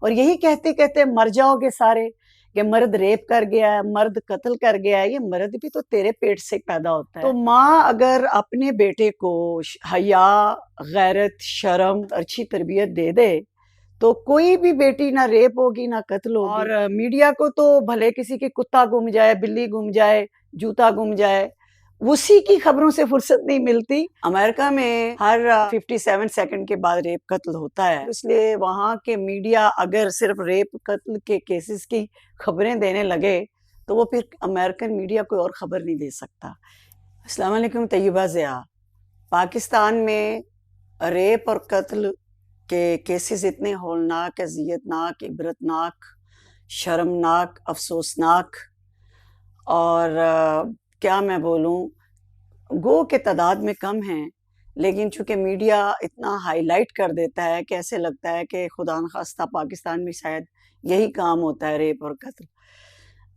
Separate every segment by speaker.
Speaker 1: और यही कहते कहते मर जाओगे सारे कि मर्द रेप कर गया है, मर्द कत्ल कर गया है। ये मर्द भी तो तेरे पेट से पैदा होता है। तो माँ अगर अपने बेटे को हया, गैरत, शर्म, अच्छी तरबियत दे दे तो कोई भी बेटी ना रेप होगी ना कत्ल होगी। और मीडिया को तो भले किसी के कुत्ता गुम जाए, बिल्ली गुम जाए, जूता गुम जाए, उसी की खबरों से फुर्सत नहीं मिलती। अमेरिका में हर 57 सेकंड के बाद रेप कत्ल होता है, इसलिए वहाँ के मीडिया अगर सिर्फ रेप कत्ल के केसेस की खबरें देने लगे तो वो फिर अमेरिकन मीडिया कोई और खबर नहीं दे सकता। अस्सलाम वालेकुम तैयबा ज़िया। पाकिस्तान में रेप और कत्ल के केसेस इतने हौलनाक, अज़ियतनाक, इबरतनाक, शर्मनाक, अफसोसनाक और क्या मैं बोलूँ, गो के तादाद में कम हैं, लेकिन चूँकि मीडिया इतना हाईलाइट कर देता है कि ऐसे लगता है कि खुदा न खास्ता पाकिस्तान में शायद यही काम होता है, रेप और कत्ल।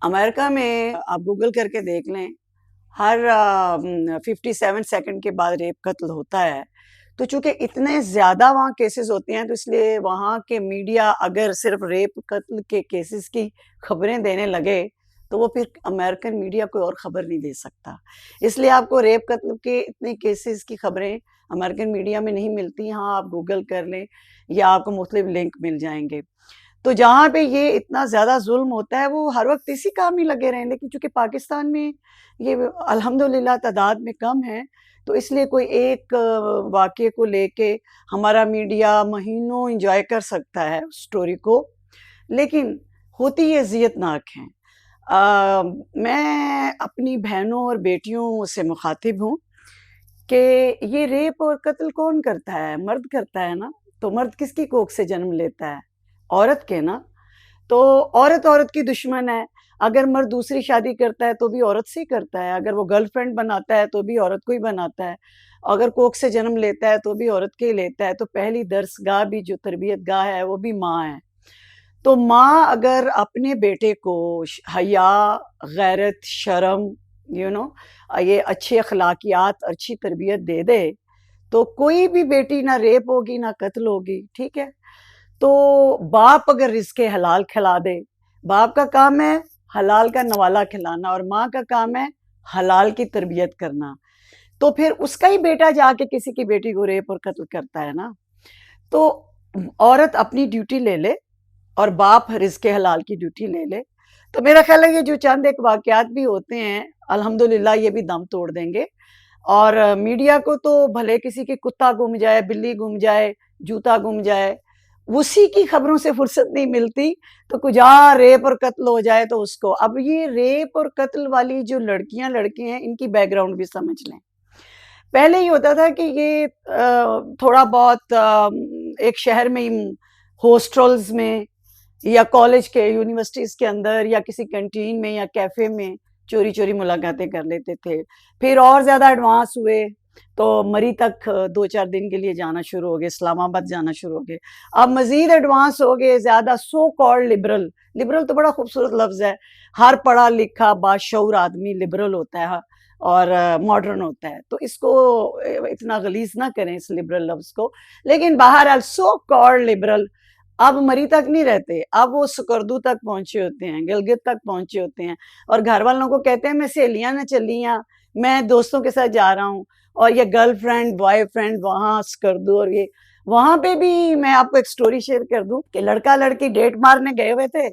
Speaker 1: अमेरिका में आप गूगल करके देख लें, हर 57 सेकंड के बाद रेप कत्ल होता है। तो चूँकि इतने ज़्यादा वहाँ केसेस होते हैं, तो इसलिए वहाँ के मीडिया अगर सिर्फ रेप कत्ल के केसेस की खबरें देने लगे तो वो फिर अमेरिकन मीडिया कोई और ख़बर नहीं दे सकता। इसलिए आपको रेप कत्ल के इतने केसेस की खबरें अमेरिकन मीडिया में नहीं मिलती। हाँ, आप गूगल कर लें या आपको मुख्तलिफ लिंक मिल जाएंगे। तो जहाँ पे ये इतना ज़्यादा जुल्म होता है वो हर वक्त इसी काम ही लगे रहें, लेकिन चूँकि पाकिस्तान में ये अल्हम्दुलिल्लाह तादाद में कम है, तो इसलिए कोई एक वाक़ये को लेके हमारा मीडिया महीनों एंजॉय कर सकता है उस स्टोरी को, लेकिन होती ये अज़ियतनाक हैं। मैं अपनी बहनों और बेटियों से मुखातिब हूँ कि ये रेप और कत्ल कौन करता है? मर्द करता है ना। तो मर्द किसकी कोख से जन्म लेता है? औरत के ना। तो औरत औरत की दुश्मन है। अगर मर्द दूसरी शादी करता है तो भी औरत से ही करता है, अगर वो गर्लफ्रेंड बनाता है तो भी औरत को ही बनाता है, अगर कोख से जन्म लेता है तो भी औरत के ही लेता है। तो पहली दरसगाह भी जो तरबियत गाह है वो भी माँ है। तो माँ अगर अपने बेटे को हया, गैरत, शर्म, ये अच्छी अखलाकियात, अच्छी तरबियत दे दे तो कोई भी बेटी ना रेप होगी ना कत्ल होगी। ठीक है। तो बाप अगर रिज़्क़े हलाल खिला दे, बाप का काम है हलाल का नवाला खिलाना और माँ का काम है हलाल की तरबियत करना, तो फिर उसका ही बेटा जाके किसी की बेटी को रेप और कत्ल करता है ना। तो औरत अपनी ड्यूटी ले ले और बाप रिज़्क़े हलाल की ड्यूटी ले ले। तो मेरा ख्याल है ये जो चंद एक वाक़यात भी होते हैं, अल्हम्दुलिल्लाह ये भी दम तोड़ देंगे। और मीडिया को तो भले किसी के कुत्ता गुम जाए, बिल्ली गुम जाए, जूता गुम जाए, उसी की खबरों से फुर्सत नहीं मिलती। तो कुछ रेप और कत्ल हो जाए तो उसको, अब ये रेप और कत्ल वाली जो लड़कियां लड़के हैं इनकी बैकग्राउंड भी समझ लें। पहले ये होता था कि ये थोड़ा बहुत एक शहर में ही हॉस्टल्स में या कॉलेज के यूनिवर्सिटीज़ के अंदर या किसी कैंटीन में या कैफ़े में चोरी चोरी मुलाकातें कर लेते थे। फिर और ज़्यादा एडवांस हुए तो मरी तक 2-4 दिन के लिए जाना शुरू हो गए, इस्लामाबाद जाना शुरू हो गए। अब मज़ीद एडवांस हो गए, ज़्यादा सो कॉल्ड लिबरल। लिबरल तो बड़ा खूबसूरत लफ्ज़ है। हर पढ़ा लिखा बाशऊर आदमी लिबरल होता है और मॉडर्न होता है। तो इसको इतना गलीज़ ना करें इस लिबरल लफ्ज़ को। लेकिन बहरहाल सो कॉल्ड लिबरल अब मरी तक नहीं रहते, अब वो सुकर्दू तक पहुंचे होते हैं, गिलगित तक पहुंचे होते हैं और घर वालों को कहते हैं मैं सहेलियां ना चलियाँ, मैं दोस्तों के साथ जा रहा हूँ। और ये गर्लफ्रेंड बॉयफ्रेंड वहाँ सुकर्दू। और ये वहाँ पे भी मैं आपको एक स्टोरी शेयर कर दूं कि लड़का लड़की डेट मारने गए हुए थे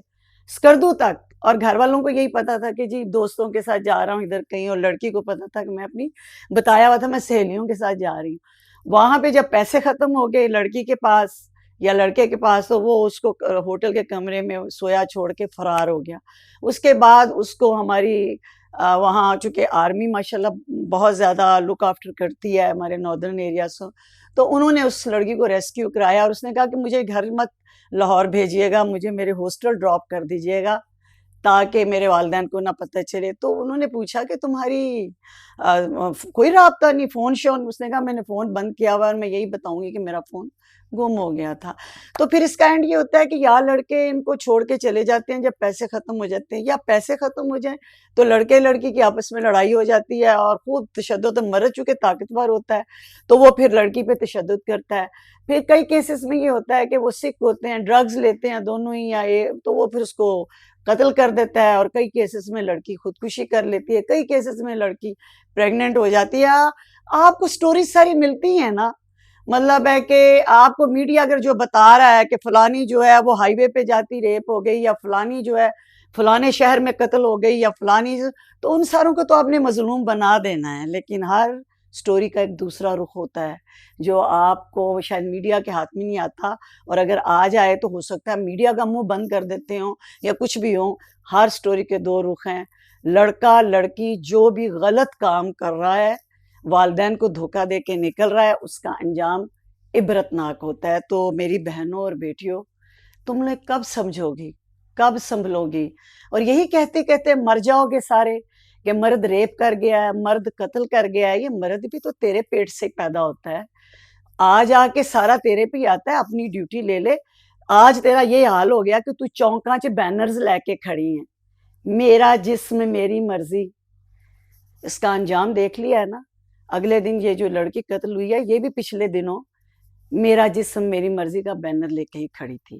Speaker 1: सुकर्दू तक, और घर वालों को यही पता था कि जी दोस्तों के साथ जा रहा हूँ इधर कहीं, और लड़की को पता था कि मैं अपनी, बताया हुआ था मैं सहेलियों के साथ जा रही हूँ। वहाँ पे जब पैसे खत्म हो गए लड़की के पास या लड़के के पास, तो वो उसको होटल के कमरे में सोया छोड़ के फरार हो गया। उसके बाद उसको हमारी वहाँ चूँकि आर्मी माशाल्लाह बहुत ज़्यादा लुक आफ्टर करती है हमारे नॉर्दर्न एरिया से, तो उन्होंने उस लड़की को रेस्क्यू कराया और उसने कहा कि मुझे घर मत लाहौर भेजिएगा, मुझे मेरे हॉस्टल ड्रॉप कर दीजिएगा ताकि मेरे वालिदैन को ना पता चले। तो उन्होंने पूछा कि तुम्हारी कोई राब्ता नहीं, फ़ोन शोन? उसने कहा मैंने फ़ोन बंद किया हुआ है और मैं यही बताऊँगी कि मेरा फ़ोन गुम हो गया था। तो फिर इसका एंड ये होता है कि या लड़के इनको छोड़ के चले जाते हैं जब पैसे खत्म हो जाते हैं, या पैसे खत्म हो जाए तो लड़के लड़की की आपस में लड़ाई हो जाती है और खूब तशद्दुद, तो मर्द चूंकि ताकतवर होता है तो वो फिर लड़की पे तशद्दुद करता है। फिर कई केसेस में ये होता है कि वो सिक होते हैं, ड्रग्स लेते हैं दोनों ही, या ये तो वो फिर उसको कत्ल कर देता है। और कई केसेस में लड़की खुदकुशी कर लेती है, कई केसेस में लड़की प्रेग्नेंट हो जाती है। आपको स्टोरीज सारी मिलती हैं ना, मतलब है कि आपको मीडिया अगर जो बता रहा है कि फलानी जो है वो हाईवे पे जाती रेप हो गई, या फलानी जो है फलाने शहर में कत्ल हो गई, या फलानी, तो उन सारों को तो आपने मजलूम बना देना है। लेकिन हर स्टोरी का एक दूसरा रुख होता है जो आपको शायद मीडिया के हाथ में नहीं आता, और अगर आ जाए तो हो सकता है मीडिया का मुंह बंद कर देते हो या कुछ भी हो। हर स्टोरी के दो रुख हैं। लड़का लड़की जो भी गलत काम कर रहा है, वालदैन को धोखा दे के निकल रहा है, उसका अंजाम इबरतनाक होता है। तो मेरी बहनों और बेटियों, तुम लोग कब समझोगी, कब संभलोगी? और यही कहते कहते मर जाओगे सारे कि मर्द रेप कर गया है, मर्द कत्ल कर गया है। ये मर्द भी तो तेरे पेट से पैदा होता है, आज आके सारा तेरे पे ही आता है। अपनी ड्यूटी ले ले। आज तेरा ये हाल हो गया कि तू चौंका च बैनर्स लेके खड़ी है, मेरा जिस्म मेरी मर्जी। इसका अंजाम देख लिया है ना। अगले दिन ये जो लड़की कत्ल हुई है, ये भी पिछले दिनों मेरा जिस्म मेरी मर्जी का बैनर लेके ही खड़ी थी।